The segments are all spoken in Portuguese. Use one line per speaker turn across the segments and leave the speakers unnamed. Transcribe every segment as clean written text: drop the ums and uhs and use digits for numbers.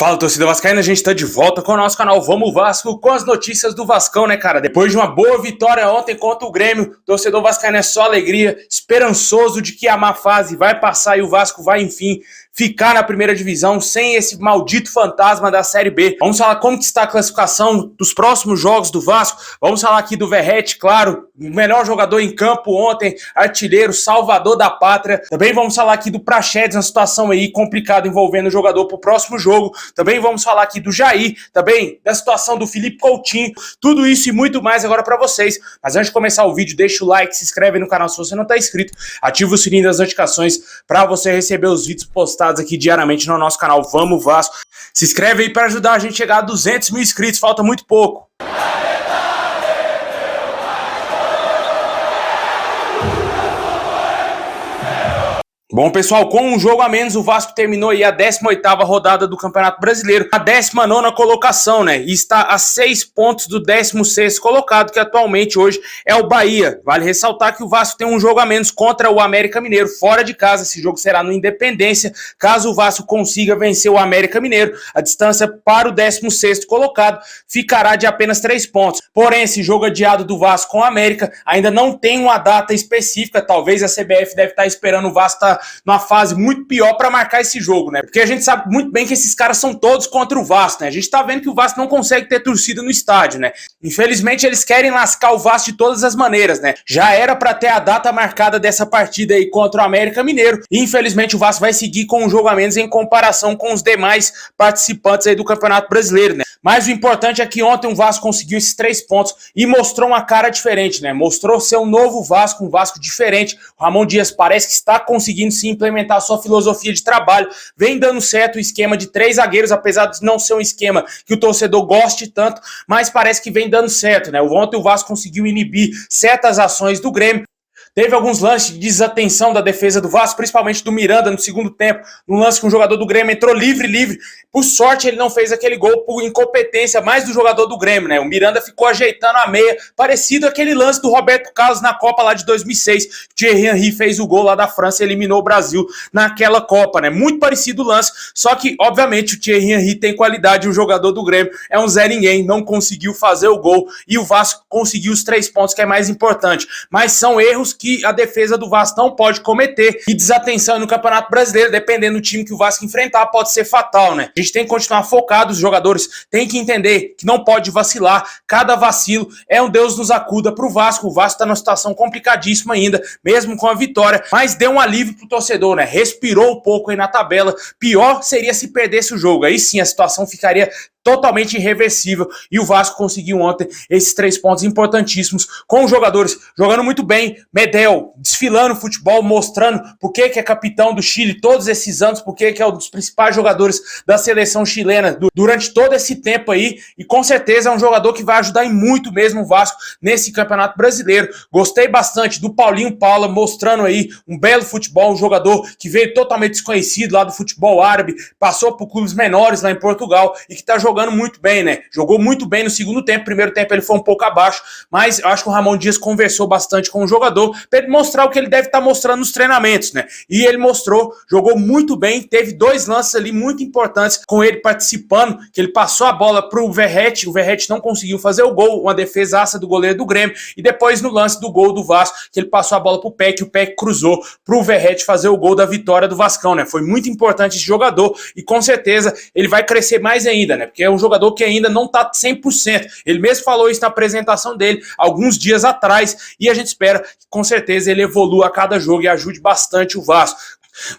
Fala, torcida vascaína, a gente tá de volta com o nosso canal Vamos Vasco, com as notícias do Vascão, né, cara? Depois de uma boa vitória ontem contra o Grêmio, torcedor vascaíno é só alegria, esperançoso de que a má fase vai passar e o Vasco vai, enfim, ficar na primeira divisão sem esse maldito fantasma da Série B. Vamos falar como que está a classificação dos próximos jogos do Vasco. Vamos falar aqui do Verratti, claro, o melhor jogador em campo ontem, artilheiro, salvador da pátria. Também vamos falar aqui do Praxedes, uma situação aí complicada envolvendo o jogador pro próximo jogo. Também vamos falar aqui do Jair, também da situação do Felipe Coutinho. Tudo isso e muito mais agora para vocês. Mas antes de começar o vídeo, deixa o like, se inscreve no canal se você não está inscrito, ativa o sininho das notificações para você receber os vídeos postados aqui diariamente no nosso canal Vamos Vasco. Se inscreve aí para ajudar a gente a chegar a 200 mil inscritos, falta muito pouco. Bom, pessoal, com um jogo a menos, o Vasco terminou aí a 18ª rodada do Campeonato Brasileiro, a 19ª colocação, né? E está a 6 pontos do 16º colocado, que atualmente hoje é o Bahia. Vale ressaltar que o Vasco tem um jogo a menos contra o América Mineiro, fora de casa. Esse jogo será no Independência. Caso o Vasco consiga vencer o América Mineiro, a distância para o 16º colocado ficará de apenas 3 pontos. Porém, esse jogo adiado do Vasco com o América ainda não tem uma data específica. Talvez a CBF deve estar esperando o Vasco estar numa fase muito pior para marcar esse jogo, né? Porque a gente sabe muito bem que esses caras são todos contra o Vasco, né? A gente tá vendo que o Vasco não consegue ter torcida no estádio, né? Infelizmente eles querem lascar o Vasco de todas as maneiras, né? Já era para ter a data marcada dessa partida aí contra o América Mineiro e infelizmente o Vasco vai seguir com um jogo a menos em comparação com os demais participantes aí do Campeonato Brasileiro, né? Mas o importante é que ontem o Vasco conseguiu esses 3 pontos e mostrou uma cara diferente, né? Mostrou ser um novo Vasco, um Vasco diferente. O Ramon Dias parece que está conseguindo se implementar a sua filosofia de trabalho. Vem dando certo o esquema de 3 zagueiros, apesar de não ser um esquema que o torcedor goste tanto, mas parece que vem dando certo, né? Ontem o Vasco conseguiu inibir certas ações do Grêmio. Teve alguns lances de desatenção da defesa do Vasco, principalmente do Miranda no segundo tempo, num lance que um jogador do Grêmio entrou livre. Por sorte ele não fez aquele gol por incompetência mais do jogador do Grêmio, né? O Miranda ficou ajeitando a meia, parecido aquele lance do Roberto Carlos na Copa lá de 2006. Thierry Henry fez o gol lá da França e eliminou o Brasil naquela Copa, né? Muito parecido o lance, só que obviamente o Thierry Henry tem qualidade, o jogador do Grêmio é um Zé Ninguém, não conseguiu fazer o gol e o Vasco conseguiu os 3 pontos, que é mais importante. Mas são erros que a defesa do Vasco não pode cometer e desatenção no Campeonato Brasileiro, dependendo do time que o Vasco enfrentar, pode ser fatal, né? A gente tem que continuar focado, os jogadores têm que entender que não pode vacilar, cada vacilo é um Deus nos acuda pro Vasco. O Vasco tá numa situação complicadíssima ainda, mesmo com a vitória, mas deu um alívio pro torcedor, né? Respirou um pouco aí na tabela. Pior seria se perdesse o jogo, aí sim a situação ficaria totalmente irreversível e o Vasco conseguiu ontem esses 3 pontos importantíssimos com os jogadores jogando muito bem. Medel desfilando futebol, mostrando por que é capitão do Chile todos esses anos, por que é um dos principais jogadores da seleção chilena durante todo esse tempo aí, e com certeza é um jogador que vai ajudar em muito mesmo o Vasco nesse Campeonato Brasileiro. Gostei bastante do Paulinho Paula, mostrando aí um belo futebol, um jogador que veio totalmente desconhecido lá do futebol árabe, passou por clubes menores lá em Portugal e que tá jogando muito bem, né? Jogou muito bem no segundo tempo, primeiro tempo ele foi um pouco abaixo, mas eu acho que o Ramon Dias conversou bastante com o jogador para ele mostrar o que ele deve estar mostrando nos treinamentos, né? E ele mostrou, jogou muito bem, teve 2 lances ali muito importantes com ele participando, que ele passou a bola pro Verratti, o Verratti não conseguiu fazer o gol, uma defesaça do goleiro do Grêmio, e depois no lance do gol do Vasco, que ele passou a bola pro Peck, o Peck cruzou pro Verratti fazer o gol da vitória do Vascão, né? Foi muito importante esse jogador e com certeza ele vai crescer mais ainda, né? Porque é um jogador que ainda não tá 100%. Ele mesmo falou isso na apresentação dele alguns dias atrás e a gente espera que com certeza ele evolua a cada jogo e ajude bastante o Vasco.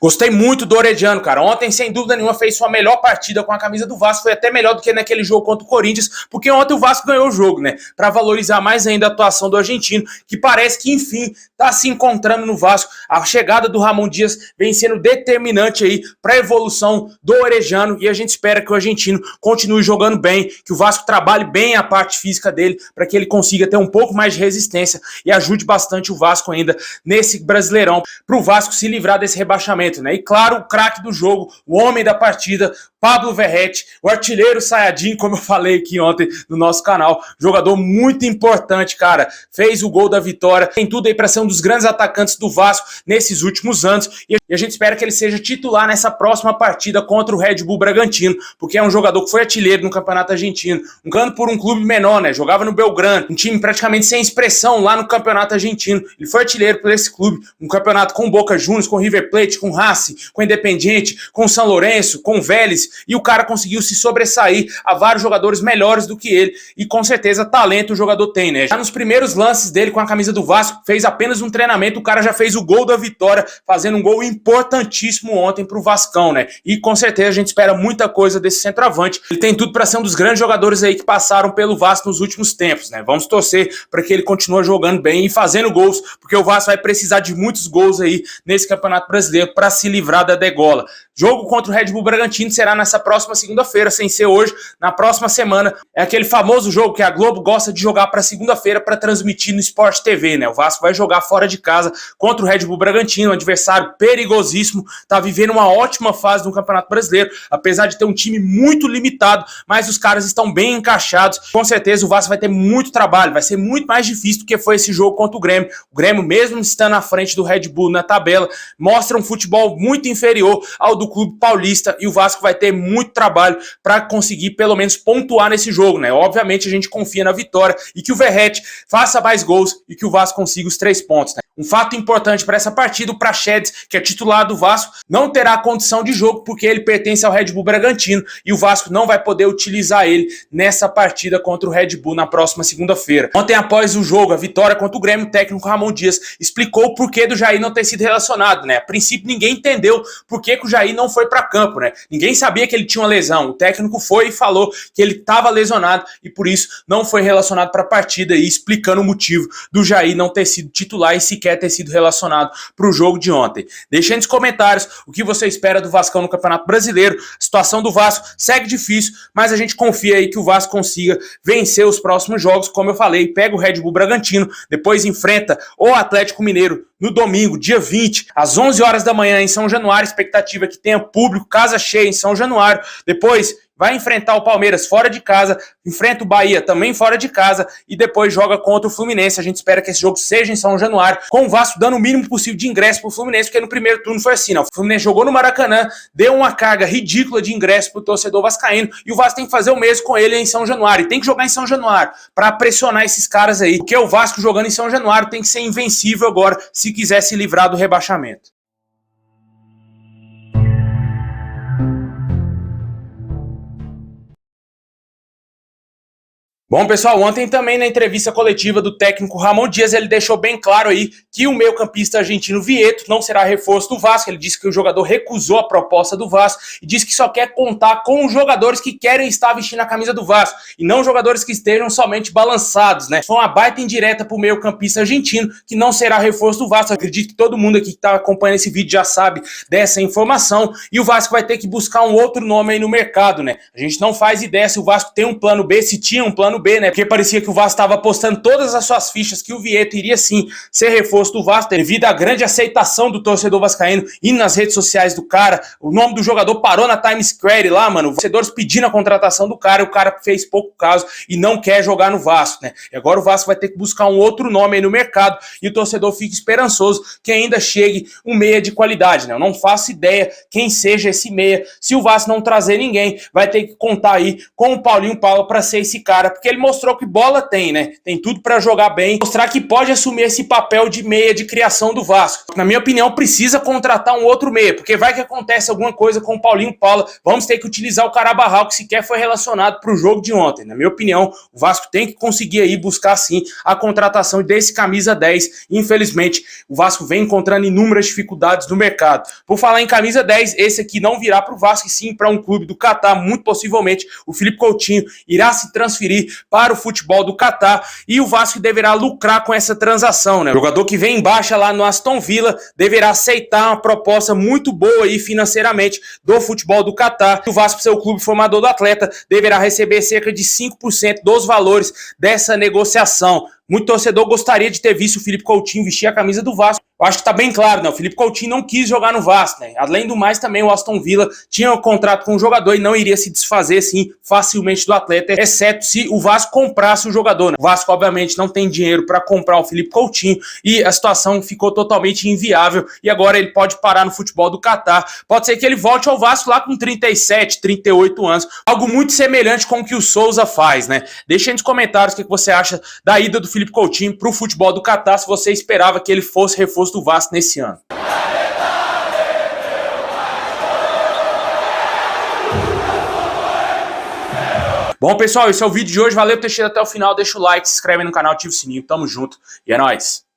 Gostei muito do Orediano, cara. Ontem, sem dúvida nenhuma, fez sua melhor partida com a camisa do Vasco. Foi até melhor do que naquele jogo contra o Corinthians, porque ontem o Vasco ganhou o jogo, né? Para valorizar mais ainda a atuação do argentino, que parece que, enfim, tá se encontrando no Vasco. A chegada do Ramon Dias vem sendo determinante aí para a evolução do Orediano e a gente espera que o argentino continue jogando bem, que o Vasco trabalhe bem a parte física dele para que ele consiga ter um pouco mais de resistência e ajude bastante o Vasco ainda nesse Brasileirão, para o Vasco se livrar desse rebaixamento rebaixamento, né? E claro, o craque do jogo, o homem da partida, Pablo Verratti, o artilheiro Sayajin, como eu falei aqui ontem no nosso canal, jogador muito importante, cara, fez o gol da vitória, tem tudo aí para ser um dos grandes atacantes do Vasco nesses últimos anos, e a gente espera que ele seja titular nessa próxima partida contra o Red Bull Bragantino, porque é um jogador que foi artilheiro no Campeonato Argentino, jogando por um clube menor, né, jogava no Belgrano, um time praticamente sem expressão lá no Campeonato Argentino, ele foi artilheiro por esse clube, um campeonato com Boca Juniors, com River Plate, com Racing, com Independiente, com São Lourenço, com Vélez, e o cara conseguiu se sobressair a vários jogadores melhores do que ele, e com certeza talento o jogador tem, né? Já nos primeiros lances dele com a camisa do Vasco, fez apenas um treinamento, o cara já fez o gol da vitória, fazendo um gol importantíssimo ontem pro Vascão, né? E com certeza a gente espera muita coisa desse centroavante, ele tem tudo para ser um dos grandes jogadores aí que passaram pelo Vasco nos últimos tempos, né? Vamos torcer para que ele continue jogando bem e fazendo gols, porque o Vasco vai precisar de muitos gols aí nesse Campeonato Brasileiro para se livrar da degola. Jogo contra o Red Bull Bragantino será nessa próxima segunda-feira, sem ser hoje, na próxima semana. É aquele famoso jogo que a Globo gosta de jogar para segunda-feira para transmitir no Sport TV, né? O Vasco vai jogar fora de casa contra o Red Bull Bragantino, um adversário perigosíssimo, tá vivendo uma ótima fase no Campeonato Brasileiro, apesar de ter um time muito limitado, mas os caras estão bem encaixados. Com certeza o Vasco vai ter muito trabalho, vai ser muito mais difícil do que foi esse jogo contra o Grêmio. O Grêmio, mesmo estando à frente do Red Bull na tabela, mostra um futebol muito inferior ao do clube paulista, e o Vasco vai ter muito trabalho para conseguir pelo menos pontuar nesse jogo, né? Obviamente a gente confia na vitória e que o Verratti faça mais gols e que o Vasco consiga os 3 pontos, né? Um fato importante para essa partida, o Praxedes, que é titular do Vasco, não terá condição de jogo porque ele pertence ao Red Bull Bragantino e o Vasco não vai poder utilizar ele nessa partida contra o Red Bull na próxima segunda-feira. Ontem, após o jogo, a vitória contra o Grêmio, o técnico Ramon Dias explicou o porquê do Jair não ter sido relacionado, né? A princípio, ninguém entendeu por que o Jair não foi para campo, né? Ninguém sabia que ele tinha uma lesão. O técnico foi e falou que ele estava lesionado e por isso não foi relacionado para a partida, e explicando o motivo do Jair não ter sido titular e sequer ter sido relacionado para o jogo de ontem. Deixe aí nos comentários o que você espera do Vascão no Campeonato Brasileiro. A situação do Vasco segue difícil, mas a gente confia aí que o Vasco consiga vencer os próximos jogos. Como eu falei, pega o Red Bull Bragantino, depois enfrenta o Atlético Mineiro no domingo, dia 20, às 11 horas da manhã em São Januário. Expectativa é que tenha público, casa cheia em São Januário. Depois vai enfrentar o Palmeiras fora de casa, enfrenta o Bahia também fora de casa e depois joga contra o Fluminense. A gente espera que esse jogo seja em São Januário, com o Vasco dando o mínimo possível de ingresso pro Fluminense, porque no primeiro turno foi assim, não. O Fluminense jogou no Maracanã, deu uma carga ridícula de ingresso pro torcedor vascaíno e o Vasco tem que fazer o mesmo com ele em São Januário. E tem que jogar em São Januário para pressionar esses caras aí, porque o Vasco jogando em São Januário tem que ser invencível agora se quiser se livrar do rebaixamento. Bom, pessoal, ontem também na entrevista coletiva do técnico Ramon Dias, ele deixou bem claro aí que o meio-campista argentino Vietto não será reforço do Vasco. Ele disse que o jogador recusou a proposta do Vasco e disse que só quer contar com os jogadores que querem estar vestindo a camisa do Vasco e não jogadores que estejam somente balançados, né? Foi uma baita indireta pro meio-campista argentino que não será reforço do Vasco. Eu acredito que todo mundo aqui que está acompanhando esse vídeo já sabe dessa informação e o Vasco vai ter que buscar um outro nome aí no mercado, né? A gente não faz ideia se o Vasco tem um plano B, se tinha um plano B, né? Porque parecia que o Vasco estava apostando todas as suas fichas que o Vietto iria sim ser reforço do Vasco, devido à grande aceitação do torcedor vascaíno e nas redes sociais do cara. O nome do jogador parou na Times Square lá, mano. Os torcedores pedindo a contratação do cara, e o cara fez pouco caso e não quer jogar no Vasco, né? E agora o Vasco vai ter que buscar um outro nome aí no mercado e o torcedor fica esperançoso que ainda chegue um meia de qualidade, né? Eu não faço ideia quem seja esse meia. Se o Vasco não trazer ninguém, vai ter que contar aí com o Paulinho Paula para ser esse cara, porque ele mostrou que bola tem, né? Tem tudo para jogar bem, mostrar que pode assumir esse papel de meia de criação do Vasco. Na minha opinião, precisa contratar um outro meia, porque vai que acontece alguma coisa com o Paulinho Paula, vamos ter que utilizar o Carabarral, que sequer foi relacionado para o jogo de ontem. Na minha opinião, o Vasco tem que conseguir aí buscar sim a contratação desse camisa 10. Infelizmente, o Vasco vem encontrando inúmeras dificuldades no mercado. Por falar em camisa 10, esse aqui não virá para o Vasco, e sim para um clube do Catar. Muito possivelmente o Felipe Coutinho irá se transferir para o futebol do Catar e o Vasco deverá lucrar com essa transação, né? O jogador que vem em baixa lá no Aston Villa deverá aceitar uma proposta muito boa aí financeiramente do futebol do Catar. O Vasco, seu clube formador do atleta, deverá receber cerca de 5% dos valores dessa negociação. Muito torcedor gostaria de ter visto o Felipe Coutinho vestir a camisa do Vasco, Eu acho que tá bem claro, né? O Felipe Coutinho não quis jogar no Vasco, né? Além do mais, também o Aston Villa tinha um contrato com o jogador e não iria se desfazer, assim, facilmente do atleta, exceto se o Vasco comprasse o jogador, né? O Vasco, obviamente, não tem dinheiro para comprar o Felipe Coutinho e a situação ficou totalmente inviável e agora ele pode parar no futebol do Catar. Pode ser que ele volte ao Vasco lá com 37, 38 anos. Algo muito semelhante com o que o Souza faz, né? Deixa aí nos comentários o que você acha da ida do Felipe Coutinho pro futebol do Catar, se você esperava que ele fosse reforço do Vasco nesse ano. Bom, pessoal, esse é o vídeo de hoje. Valeu por ter chegado até o final. Deixa o like, se inscreve no canal, ativa o sininho. Tamo junto e é nóis.